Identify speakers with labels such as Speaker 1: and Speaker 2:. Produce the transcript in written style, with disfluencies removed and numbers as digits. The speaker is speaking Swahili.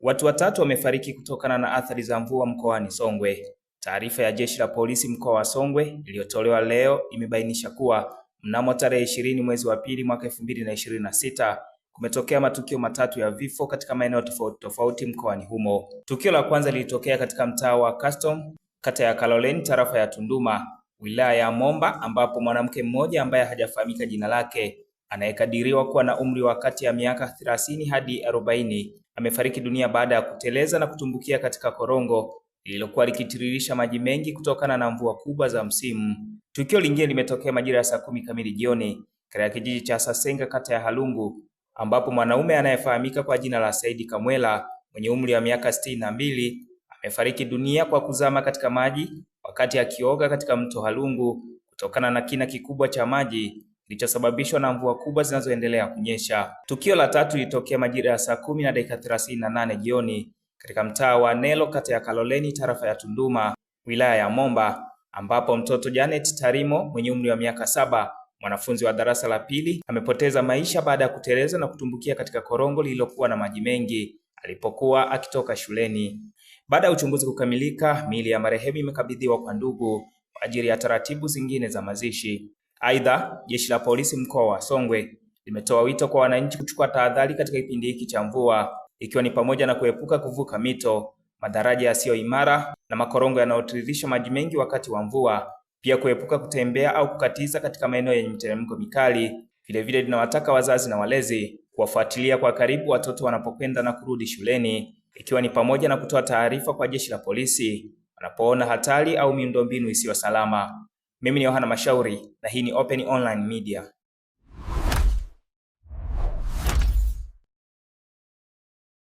Speaker 1: Watu watatu wamefariki kutokana na athari za mvua mkoani Songwe. Taarifa ya Jeshi la Polisi mkoa wa Songwe iliyotolewa leo imebainisha kuwa mnamo tarehe 20 mwezi wa pili mwaka 2026 kumetokea matukio matatu ya vifo katika maeneo tofauti tofauti mkoani humo. Tukio la kwanza lilitokea katika mtaa wa Custom, kata ya Kaloleni, tarafa ya Tunduma, wilaya ya Momba, ambapo mwanamke mmoja ambaye hajafahamika jina lake anayekadiriwa kuwa na umri wa kati ya miaka 30 hadi 40 amefariki dunia baada ya kuteleza na kutumbukia katika korongo lililokuwa likitiririsha maji mengi kutokana na mvua kubwa za msimu. Tukio lingine limetokea majira ya saa 10 kamili jioni katika kijiji cha Sasenga, kata ya Halungu, ambapo mwanaume anayefahamika kwa jina la Saidi Kamwela mwenye umri wa miaka 62 amefariki dunia kwa kuzama katika maji wakati akioga katika mto Halungu kutokana na kina kikubwa cha maji kilichosababishwa na mvua kubwa zinazoendelea kunyesha. Tukio la tatu lilitokea majira ya saa 10 na dakika 38 jioni katika mtaa wa Nelo, kata ya Kaloleni, tarafa ya Tunduma, wilaya ya Momba, ambapo mtoto Janet Tarimo mwenye umri wa miaka 7, mwanafunzi wa darasa la pili, amepoteza maisha baada ya kuteleza na kutumbukia katika korongo lililokuwa na maji mengi alipokuwa akitoka shuleni. Baada ya uchunguzi kukamilika, miili ya marehemu imekabidhiwa kwa ndugu kwa ajili ya taratibu zingine za mazishi. Aidha, Jeshi la Polisi mkoa wa Songwe limetoa wito kwa wananchi kuchukua tahadhari katika kipindi hiki cha mvua, ikiwa ni pamoja na kuepuka kuvuka mito, madaraja yasiyo imara na makorongo yanayotiririsha maji mengi wakati wa mvua, pia kuepuka kutembea au kukatiza katika maeneo yenye miteremko mikali. Vilevile linawataka wazazi na walezi kuwafuatilia kwa karibu watoto wanapokwenda na kurudi shuleni, ikiwa ni pamoja na kutoa taarifa kwa Jeshi la Polisi wanapoona hatari au miundombinu isiyo salama. Mimi ni Yohana Mashauri na hii ni Open Online Media.